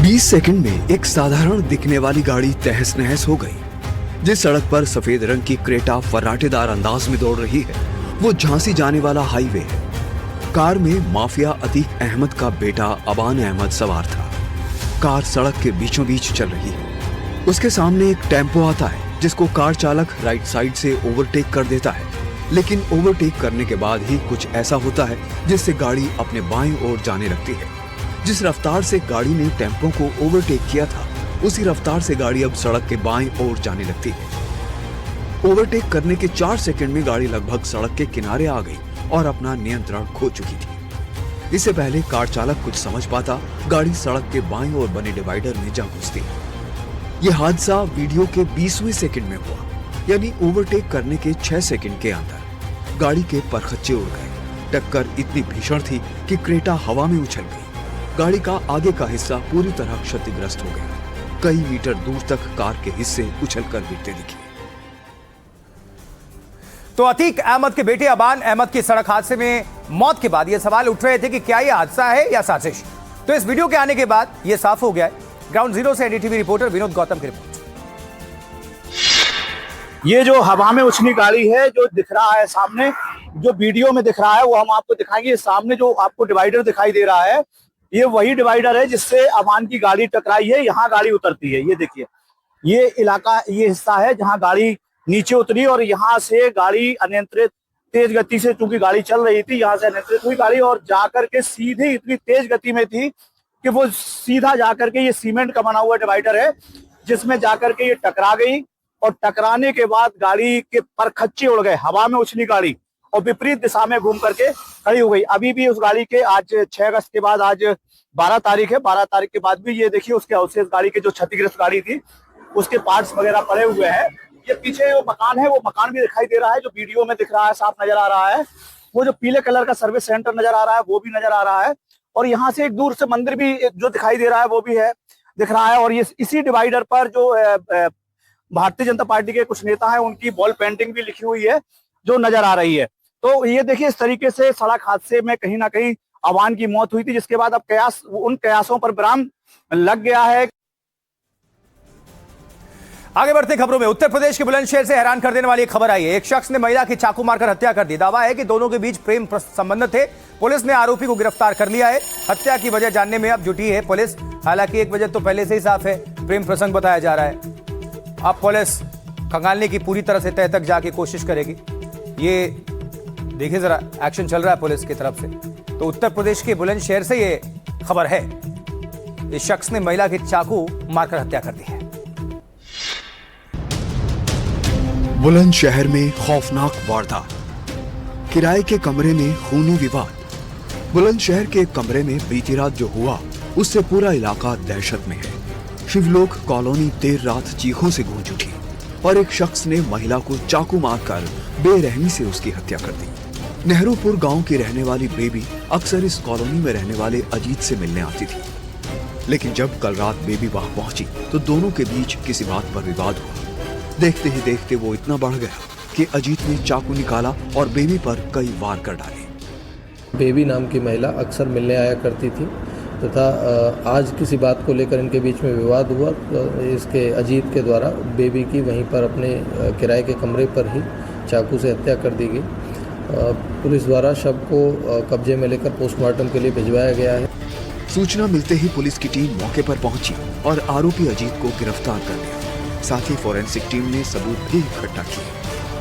20 सेकंड में एक साधारण दिखने वाली गाड़ी तहस नहस हो गई। जिस सड़क पर सफेद रंग की क्रेटा फर्राटेदार अंदाज में दौड़ रही है, वो झांसी जाने वाला हाईवे है। कार में माफिया अतीक अहमद का बेटा अबान अहमद सवार था। कार सड़क के बीचों बीच चल रही है। उसके सामने एक टेम्पो आता है, जिसको कार चालक राइट साइड से ओवरटेक कर देता है। लेकिन ओवरटेक करने के बाद ही कुछ ऐसा होता है जिससे गाड़ी अपने बाएं ओर जाने लगती है। जिस रफ्तार से गाड़ी ने टेम्पो को ओवरटेक किया था, उसी रफ्तार से गाड़ी अब सड़क के बाएं ओर जाने लगती है। ओवरटेक करने के 4 सेकंड में गाड़ी लगभग सड़क के किनारे आ गई और अपना नियंत्रण खो चुकी थी। इससे पहले कार चालक कुछ समझ पाता, गाड़ी सड़क के बाईं ओर बने डिवाइडर में जा घुसती। यह हादसा वीडियो के 20वें सेकंड में हुआ, यानी ओवरटेक करने के 6 सेकंड के अंदर गाड़ी के परखच्चे उड़ गए। टक्कर इतनी भीषण थी कि क्रेटा हवा में उछल गई। गाड़ी का आगे का हिस्सा पूरी तरह क्षतिग्रस्त हो गया। कई मीटर दूर तक कार के हिस्से उछलकर गिरते दिखे। तो अतीक अहमद के बेटे अबान अहमद की सड़क हादसे में मौत के बाद यह सवाल उठ रहे थे कि क्या यह हादसा है या साजिश। तो इस वीडियो के आने के बाद यह साफ हो गया है। ग्राउंड जीरो से एनडीटीवी रिपोर्टर विनोद गौतम की रिपोर्ट। ये जो हवा में उछली गाड़ी है, जो दिख रहा है सामने, जो वीडियो में दिख रहा है, वो हम आपको दिखाएंगे। सामने जो आपको डिवाइडर दिखाई दे रहा है, ये वही डिवाइडर है जिससे अबान की गाड़ी टकराई है। यहाँ गाड़ी उतरती है, ये देखिए, ये इलाका, ये हिस्सा है जहाँ गाड़ी नीचे उतरी और यहाँ से गाड़ी अनियंत्रित तेज गति से, चूंकि गाड़ी चल रही थी, यहाँ से अनियंत्रित हुई गाड़ी और जाकर के सीधे इतनी तेज गति में थी कि वो सीधा जाकर के, ये सीमेंट का बना हुआ डिवाइडर है जिसमें जाकर के ये टकरा गई और टकराने के बाद गाड़ी के परखच्चे उड़ गए। हवा में उछली गाड़ी और विपरीत दिशा में घूम करके खड़ी हो गई। अभी भी उस गाड़ी के, आज 6 अगस्त के बाद आज 12 तारीख है, 12 तारीख के बाद भी ये देखिए उसके अवशेष, गाड़ी के जो क्षतिग्रस्त गाड़ी थी उसके पार्ट्स वगैरह पड़े हुए हैं। ये पीछे जो मकान है, वो मकान भी दिखाई दे रहा है, जो वीडियो में दिख रहा है, साफ नजर आ रहा है। वो जो पीले कलर का सर्विस सेंटर नजर आ रहा है, वो भी नजर आ रहा है। और यहाँ से एक दूर से मंदिर भी जो दिखाई दे रहा है, वो भी है, दिख रहा है। और ये इसी डिवाइडर पर जो भारतीय जनता पार्टी के कुछ नेता हैं, उनकी वॉल पेंटिंग भी लिखी हुई है जो नजर आ रही है। तो ये देखिए, इस तरीके से सड़क हादसे में कहीं ना कहीं अबान की मौत हुई थी, जिसके बाद अब कयास, उन कयासों पर विराम लग गया है। आगे बढ़ते खबरों में, उत्तर प्रदेश के बुलंदशहर से हैरान कर देने वाली एक खबर आई है। एक शख्स ने महिला की चाकू मारकर हत्या कर दी। दावा है कि दोनों के बीच प्रेम संबंध थे। पुलिस ने आरोपी को गिरफ्तार कर लिया है। हत्या की वजह जानने में अब जुटी है पुलिस। हालांकि एक वजह तो पहले से ही साफ है, प्रेम प्रसंग बताया जा रहा है। अब पुलिस खंगालने की पूरी तरह से तह तक जाके कोशिश करेगी। ये देखिए जरा, एक्शन चल रहा है पुलिस की तरफ से। तो उत्तर प्रदेश के बुलंदशहर से ये खबर है इस शख्स ने महिला की चाकू मारकर हत्या कर दी है। बुलंदशहर में खौफनाक वारदात, किराए के कमरे में खूनी विवाद। बुलंदशहर के एक कमरे में बीती रात जो हुआ उससे पूरा इलाका दहशत में है। शिवलोक कॉलोनी देर रात चीखों से गूंज उठी और एक शख्स ने महिला को चाकू मारकर बेरहमी से उसकी हत्या कर दी। नेहरूपुर गांव की रहने वाली बेबी अक्सर इस कॉलोनी में रहने वाले अजीत से मिलने आती थी, लेकिन जब कल रात बेबी वहां पहुंची तो दोनों के बीच किसी बात पर विवाद हुआ। देखते ही देखते वो इतना बढ़ गया कि अजीत ने चाकू निकाला और बेबी पर कई वार कर डाले। बेबी नाम की महिला अक्सर मिलने आया करती थी तथा आज किसी बात को लेकर इनके बीच में विवाद हुआ। इसके अजीत के द्वारा बेबी की वहीं पर अपने किराए के कमरे पर ही चाकू से हत्या कर दी गई। पुलिस द्वारा शव को कब्जे में लेकर पोस्टमार्टम के लिए भिजवाया गया है। सूचना मिलते ही पुलिस की टीम मौके पर पहुंची और आरोपी अजीत को गिरफ्तार कर लिया। साथ ही फोरेंसिक टीम ने सबूत भी इकट्ठा किए।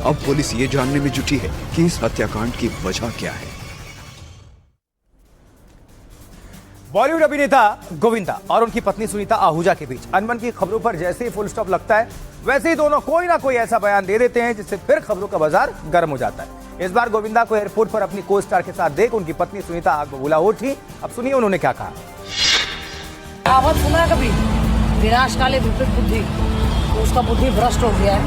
अब पुलिस ये जानने में जुटी है कि इस हत्याकांड की वजह क्या है। बॉलीवुड अभिनेता गोविंदा और उनकी पत्नी सुनीता आहूजा के बीच अनबन की खबरों पर जैसे ही फुल स्टॉप लगता है वैसे ही दोनों कोई ना कोई ऐसा बयान दे देते हैं जिससे फिर खबरों का बाजार गर्म हो जाता है। इस बार गोविंदा को एयरपोर्ट पर अपनी को स्टार के साथ देख उनकी पत्नी सुनीता आग बबूला उठी। अब सुनिए उन्होंने क्या कहा। कहावत सुना कभी, विनाश काले विपरीत बुद्धि, तो उसका बुद्धि भ्रष्ट हो गया है,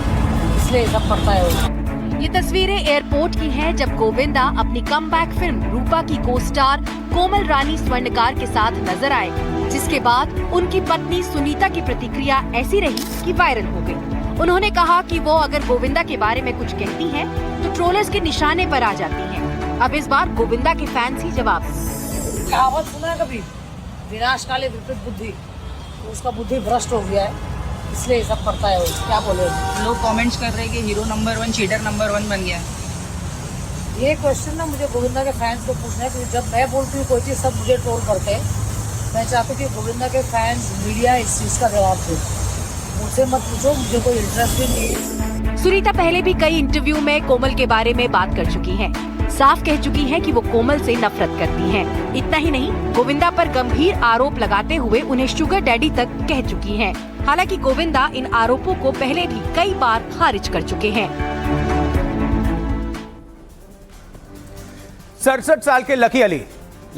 इसलिए सब पड़ता है। ये तस्वीरें एयरपोर्ट की हैं जब गोविंदा अपनी कमबैक फिल्म रूपा की को स्टार कोमल रानी स्वर्णकार के साथ नजर आए, जिसके बाद उनकी पत्नी सुनीता की प्रतिक्रिया ऐसी रही कि वायरल हो गई। उन्होंने कहा कि वो अगर गोविंदा के बारे में कुछ कहती हैं, तो ट्रोलर्स के निशाने पर आ जाती हैं। अब इस बार गोविंदा के फैंस ही जवाब। कहावत सुना कभी, विनाश काले विपरीत बुद्धि, तो उसका बुद्धि भ्रष्ट हो गया है, इसलिए सब पड़ता है। क्या बोले लोग कमेंट्स कर रहे हैं कि हीरो नंबर 1 चीटर नंबर 1 बन गया। ये क्वेश्चन ना मुझे गोविंदा के फैंस को पूछना है, क्योंकि जब मैं बोलती हूँ कोई चीज़ सब मुझे ट्रोल करते हैं। मैं चाहती हूँ कि गोविंदा के फैंस मीडिया इस चीज़ का जवाब दे। मुझसे मत पूछो, मुझे कोई इंटरेस्ट भी नहीं है। सुनीता पहले भी कई इंटरव्यू में कोमल के बारे में बात कर चुकी हैं। साफ कह चुकी हैं कि वो कोमल से नफरत करती हैं। इतना ही नहीं, गोविंदा पर गंभीर आरोप लगाते हुए उन्हें शुगर डैडी तक कह चुकी हैं। हालांकि गोविंदा इन आरोपों को पहले भी कई बार खारिज कर चुके हैं। 67 साल के लकी अली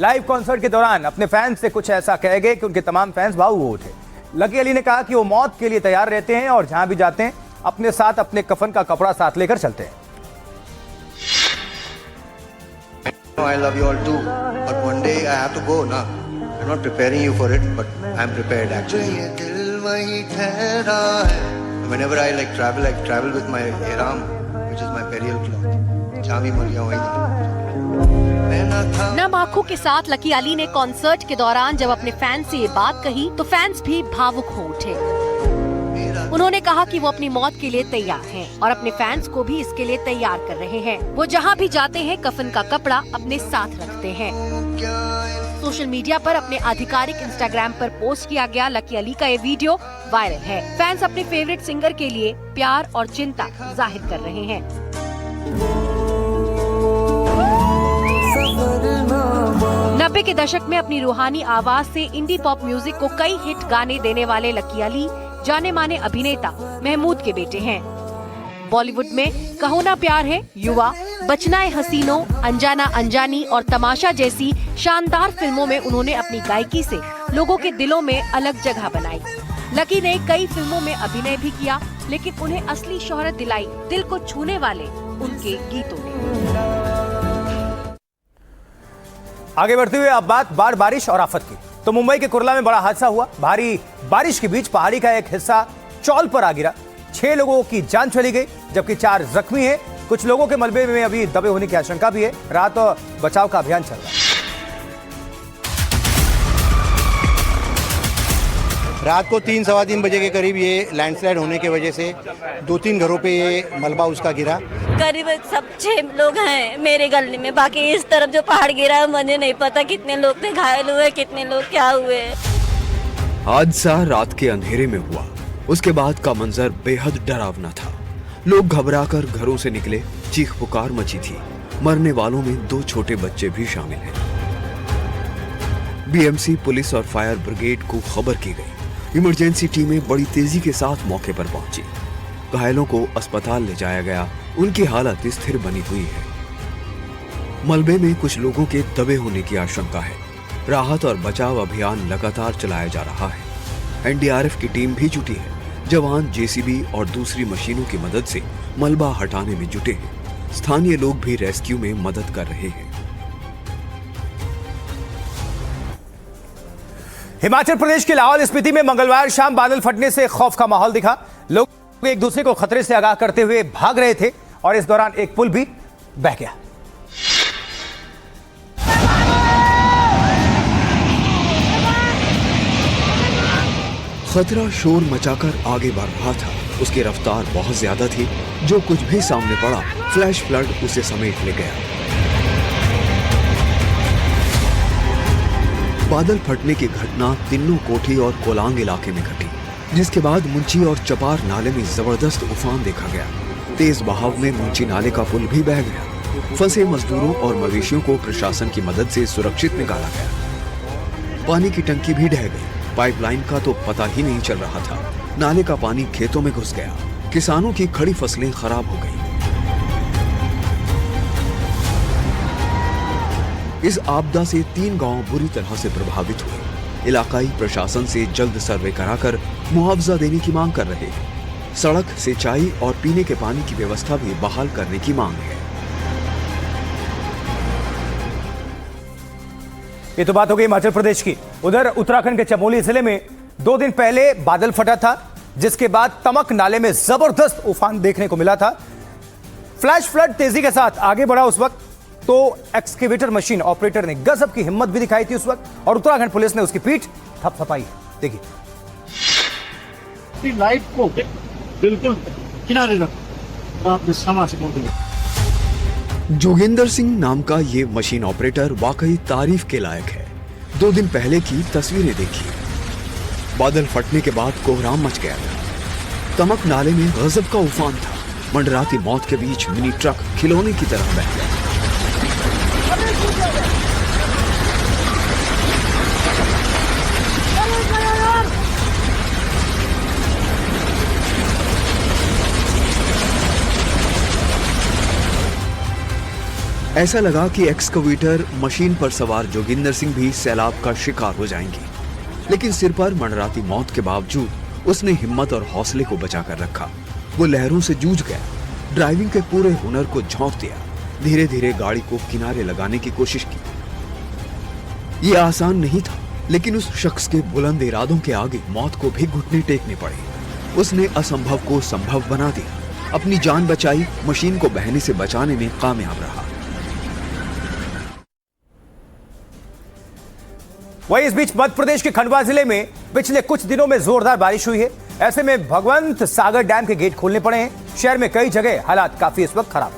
लाइव कॉन्सर्ट के दौरान अपने फैंस से कुछ ऐसा कह गए कि उनके तमाम फैंस भावुक हो उठे। लकी अली ने कहा कि वो मौत के लिए तैयार रहते हैं और जहां भी जाते हैं अपने साथ अपने कफन का कपड़ा साथ लेकर चलते हैं। I love you all too, but one day I have to go, na. I'm not preparing you for it, but I'm prepared actually. ये दिल वही ठहरा है. Whenever I travel with my ihram, which is my burial cloth. जहाँ भी मर गया वहीं। नम आंखों के साथ लकी अली ने कॉन्सर्ट के दौरान जब अपने फैंस से ये बात कही तो फैंस भी भावुक हो उठे। उन्होंने कहा कि वो अपनी मौत के लिए तैयार हैं और अपने फैंस को भी इसके लिए तैयार कर रहे हैं। वो जहां भी जाते हैं कफन का कपड़ा अपने साथ रखते हैं। सोशल मीडिया पर अपने आधिकारिक इंस्टाग्राम पर पोस्ट किया गया लकी अली का ये वीडियो वायरल है। फैंस अपने फेवरेट सिंगर के लिए प्यार और चिंता जाहिर कर रहे हैं। 90 के दशक में अपनी रूहानी आवाज से इंडी पॉप म्यूजिक को कई हिट गाने देने वाले लकी अली जाने माने अभिनेता महमूद के बेटे हैं। बॉलीवुड में कहो ना प्यार है, युवा, बचना है हसीनों, अनजाना अनजानी और तमाशा जैसी शानदार फिल्मों में उन्होंने अपनी गायकी से लोगों के दिलों में अलग जगह बनाई। लकी ने कई फिल्मों में अभिनय भी किया, लेकिन उन्हें असली शोहरत दिलाई दिल को छूने वाले उनके गीतों ने। आगे बढ़ते हुए अब बात बारिश और आफत की। तो मुंबई के कुर्ला में बड़ा हादसा हुआ। भारी बारिश के बीच पहाड़ी का एक हिस्सा चौल पर आ गिरा। 6 लोगों की जान चली गई जबकि 4 जख्मी हैं। कुछ लोगों के मलबे में अभी दबे होने की आशंका भी है। राहत और बचाव का अभियान चल रहा है। रात को 3-3:15 बजे के करीब ये लैंडस्लाइड होने की वजह से 2-3 घरों पे ये मलबा उसका गिरा। करीब सब 6 लोग हैं मेरे गली में, बाकी इस तरफ जो पहाड़ गिरा है मुझे नहीं पता कितने लोग थे घायल हुए, कितने लोग क्या हुए। हादसा रात के अंधेरे में हुआ। उसके बाद का मंजर बेहद डरावना था। लोग घबराकर घरों से निकले, चीख पुकार मची थी। मरने वालों में 2 छोटे बच्चे भी शामिल हैं। बीएमसी, पुलिस और फायर ब्रिगेड को खबर की गई। इमरजेंसी टीमें बड़ी तेजी के साथ मौके पर पहुंची। घायलों को अस्पताल ले जाया गया, उनकी हालत स्थिर बनी हुई है। मलबे में कुछ लोगों के दबे होने की आशंका है। राहत और बचाव अभियान लगातार चलाया जा रहा है। एनडीआरएफ की टीम भी जुटी है। जवान जेसीबी और दूसरी मशीनों की मदद से मलबा हटाने में जुटे हैं। स्थानीय लोग भी रेस्क्यू में मदद कर रहे हैं। हिमाचल प्रदेश के लाहौल स्पीति में मंगलवार शाम बादल फटने से खौफ का माहौल दिखा। लोग एक दूसरे को खतरे से आगाह करते हुए भाग रहे थे और इस दौरान एक पुल भी बह गया। खतरा शोर मचाकर आगे बढ़ रहा था। उसकी रफ्तार बहुत ज्यादा थी। जो कुछ भी सामने पड़ा, फ्लैश फ्लड उसे समेट ले गया। बादल फटने की घटना तिन्नू कोठी और कोलांग इलाके में घटी, जिसके बाद मुंची और चपार नाले में जबरदस्त उफान देखा गया। तेज बहाव में मुंची नाले का पुल भी बह गया। फंसे मजदूरों और मवेशियों को प्रशासन की मदद से सुरक्षित निकाला गया। पानी की टंकी भी ढह गई। पाइपलाइन का तो पता ही नहीं चल रहा था। नाले का पानी खेतों में घुस गया। किसानों की खड़ी फसलें खराब हो गईं। इस आपदा से 3 गांव बुरी तरह से प्रभावित हुए। इलाकाई प्रशासन से जल्द सर्वे कराकर मुआवजा देने की मांग कर रहे हैं। सड़क, सिंचाई और पीने के पानी की व्यवस्था भी बहाल करने की मांग है। ये तो बात हो गई हिमाचल प्रदेश की। उधर उत्तराखंड के चमोली जिले में 2 दिन पहले बादल फटा था, जिसके बाद तमक नाले में जबरदस्त उफान देखने को मिला था। फ्लैश फ्लड तेजी के साथ आगे बढ़ा उस वक्त तो एक्सकेवेटर मशीन ऑपरेटर ने गजब की हिम्मत भी दिखाई थी उस वक्त, और उत्तराखंड पुलिस ने उसकी पीठ थपथपाई। देखिए, लाइफ को बिल्कुल किनारे रखो। आप समाज से जोगिंदर सिंह नाम का ये मशीन ऑपरेटर वाकई तारीफ के लायक है। 2 दिन पहले की तस्वीरें देखिए। बादल फटने के बाद कोहराम मच गया था। तमक नाले में गजब का उफान था। मंडराती मौत के बीच मिनी ट्रक खिलौने की तरह बह गया। ऐसा लगा कि एक्सकवेटर मशीन पर सवार जोगिंदर सिंह भी सैलाब का शिकार हो जाएंगे, लेकिन सिर पर मंडराती मौत के बावजूद उसने हिम्मत और हौसले को बचाकर रखा। वो लहरों से जूझ गया, ड्राइविंग के पूरे हुनर को झोंक दिया, धीरे धीरे गाड़ी को किनारे लगाने की कोशिश की। ये आसान नहीं था, लेकिन उस शख्स के बुलंद इरादों के आगे मौत को भी घुटने टेकने पड़े। उसने असंभव को संभव बना दिया, अपनी जान बचाई, मशीन को बहने से बचाने में कामयाब रहा। वहीं इस बीच मध्य प्रदेश के खंडवा जिले में पिछले कुछ दिनों में जोरदार बारिश हुई है। ऐसे में भगवंत सागर डैम के गेट खोलने पड़े हैं। शहर में कई जगह हालात काफी इस वक्त खराब।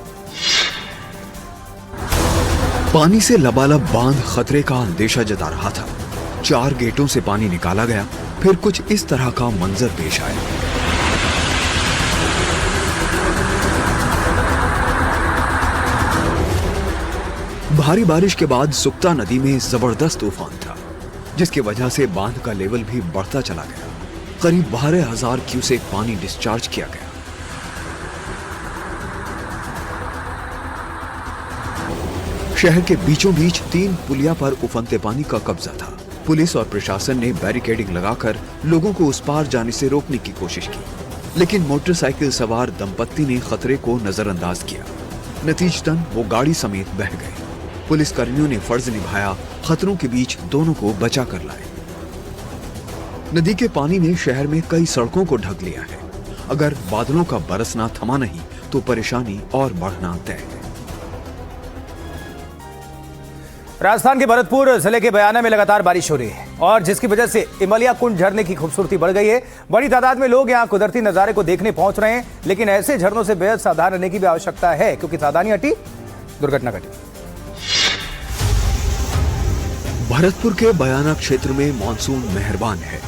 पानी से लबालब बांध खतरे का अंदेशा जता रहा था। 4 गेटों से पानी निकाला गया, फिर कुछ इस तरह का मंजर पेश आया। भारी बारिश के बाद सुक्ता नदी में जबरदस्त उफान था, जिसकी वजह से बांध का लेवल भी बढ़ता चला गया। करीब 12,000 क्यूसेक पानी डिस्चार्ज किया गया। शहर के बीचों बीच 3 पुलिया पर उफनते पानी का कब्जा था। पुलिस और प्रशासन ने बैरिकेडिंग लगाकर लोगों को उस पार जाने से रोकने की कोशिश की, लेकिन मोटरसाइकिल सवार दंपत्ति ने खतरे को नजरअंदाज किया। नतीजतन वो गाड़ी समेत बह गए। पुलिस कर्मियों ने फर्ज निभाया, खतरों के बीच दोनों को बचा कर लाए। नदी के पानी ने शहर में कई सड़कों को ढक लिया है। अगर बादलों का बरसना थमा नहीं तो परेशानी और बढ़ना तय है। राजस्थान के भरतपुर जिले के बयाना में लगातार बारिश हो रही है और जिसकी वजह से इमलिया कुंड झरने की खूबसूरती बढ़ गई है। बड़ी तादाद में लोग यहां कुदरती नजारे को देखने पहुंच रहे हैं, लेकिन ऐसे झरनों से बेहद सावधान रहने की भी आवश्यकता है, क्योंकि सावधानी हटी दुर्घटना घटी। भरतपुर के बयाना क्षेत्र में मानसून मेहरबान है।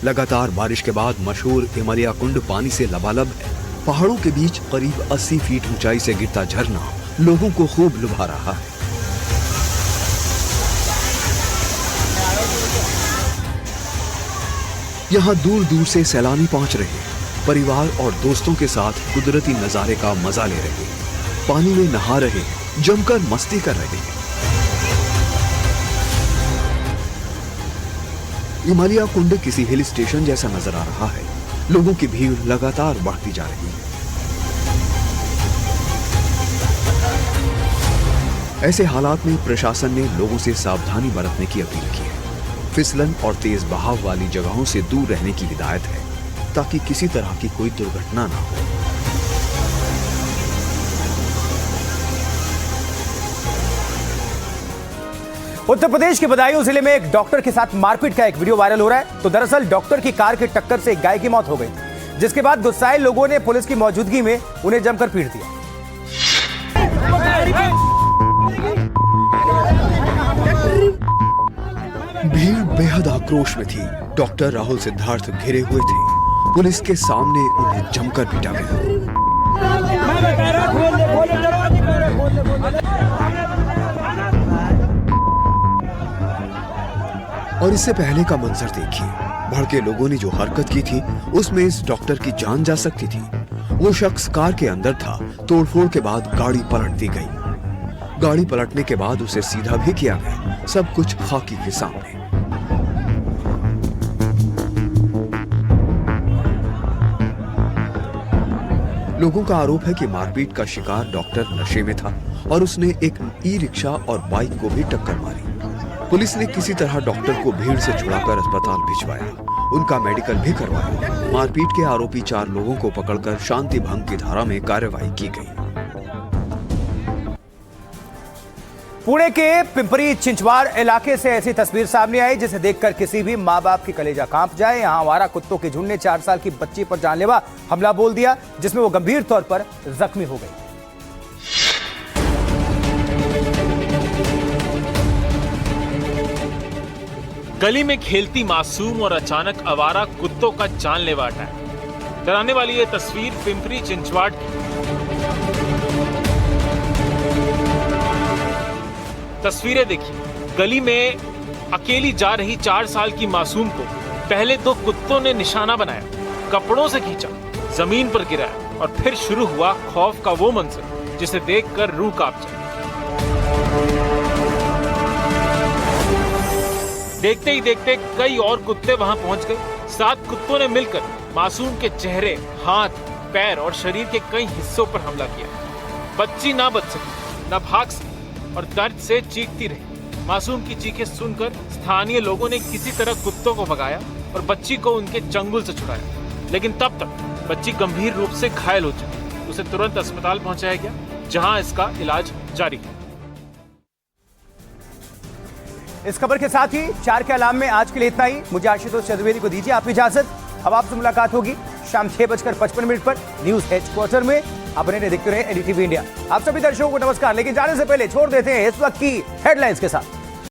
लगातार बारिश के बाद मशहूर इमलिया कुंड पानी से लबालब है। पहाड़ों के बीच करीब 80 फीट ऊंचाई से गिरता झरना लोगों को खूब लुभा रहा है। यहाँ दूर दूर से सैलानी पहुंच रहे हैं, परिवार और दोस्तों के साथ कुदरती नजारे का मजा ले रहे हैं, पानी में नहा रहे हैं, जमकर मस्ती कर रहे हैं। हिमालय कुंड किसी हिल स्टेशन जैसा नजर आ रहा है। लोगों की भीड़ लगातार बढ़ती जा रही है। ऐसे हालात में प्रशासन ने लोगों से सावधानी बरतने की अपील की है। फिसलन और तेज बहाव वाली जगहों से दूर रहने की हिदायत है ताकि किसी तरह की कोई दुर्घटना ना हो। उत्तर प्रदेश के बदायूं जिले में एक डॉक्टर के साथ मारपीट का एक वीडियो वायरल हो रहा है। तो दरअसल डॉक्टर की कार की टक्कर से एक गाय की मौत हो गई, जिसके बाद गुस्साए लोगों ने पुलिस की मौजूदगी में उन्हें जमकर पीट दिया। भीड़ बेहद आक्रोश में थी। डॉक्टर राहुल सिद्धार्थ घिरे हुए थे। पुलिस के सामने उन्हें जमकर पीटा गया। और इससे पहले का मंजर देखिए। भड़के लोगों ने जो हरकत की थी उसमें इस डॉक्टर की जान जा सकती थी। वो शख्स कार के अंदर था। तोड़फोड़ के बाद गाड़ी पलट दी गई। गाड़ी पलटने के बाद उसे सीधा भी किया गया। सब कुछ खाकी के सामने। लोगों का आरोप है कि मारपीट का शिकार डॉक्टर नशे में था और उसने एक ई-रिक्शा और बाइक को भी टक्कर मारी। पुलिस ने किसी तरह डॉक्टर को भीड़ से छुड़ाकर अस्पताल भिजवाया, उनका मेडिकल भी करवाया। मारपीट के आरोपी 4 लोगों को पकड़कर शांति भंग की धारा में कार्रवाई की गई। पुणे के पिंपरी चिंचवाड़ इलाके से ऐसी तस्वीर सामने आई जिसे देखकर किसी भी माँ बाप की कलेजा कांप जाए। यहां आवारा कुत्तों के झुंड ने 4 साल की बच्ची पर जानलेवा हमला बोल दिया, जिसमें वो गंभीर तौर पर जख्मी हो गई। गली में खेलती मासूम और अचानक आवारा कुत्तों का जानलेवा अटैक। डराने वाली ये तस्वीर पिंपरी चिंचवाड़ की। तस्वीरें देखिए। गली में अकेली जा रही 4 साल की मासूम को पहले 2 कुत्तों ने निशाना बनाया, कपड़ों से खींचा, जमीन पर गिराया और फिर शुरू हुआ खौफ का वो मंजर जिसे देखकर रूह कांप जाए। देखते ही देखते कई और कुत्ते वहां पहुंच गए। 7 कुत्तों ने मिलकर मासूम के चेहरे, हाथ, पैर और शरीर के कई हिस्सों पर हमला किया। बच्ची ना बच सकी, ना भाग सकी और दर्द से चीखती रही। मासूम की चीखें सुनकर स्थानीय लोगों ने किसी तरह कुत्तों को भगाया और बच्ची को उनके चंगुल से छुड़ाया, लेकिन तब तक बच्ची गंभीर रूप से घायल हो चुकी। उसे तुरंत अस्पताल पहुंचाया गया, जहां इसका इलाज जारी है। इस खबर के साथ ही 4 के अलाम में आज के लिए इतना ही। मुझे आशुतोष चतुर्वेदी को दीजिए आप इजाजत। अब आपसे मुलाकात होगी शाम 6:55 पर न्यूज हेडक्वार्टर में। आप बने देखते रहे एनडीटीवी इंडिया। आप सभी दर्शकों को नमस्कार। लेकिन जाने से पहले छोड़ देते हैं इस वक्त की हेडलाइंस के साथ।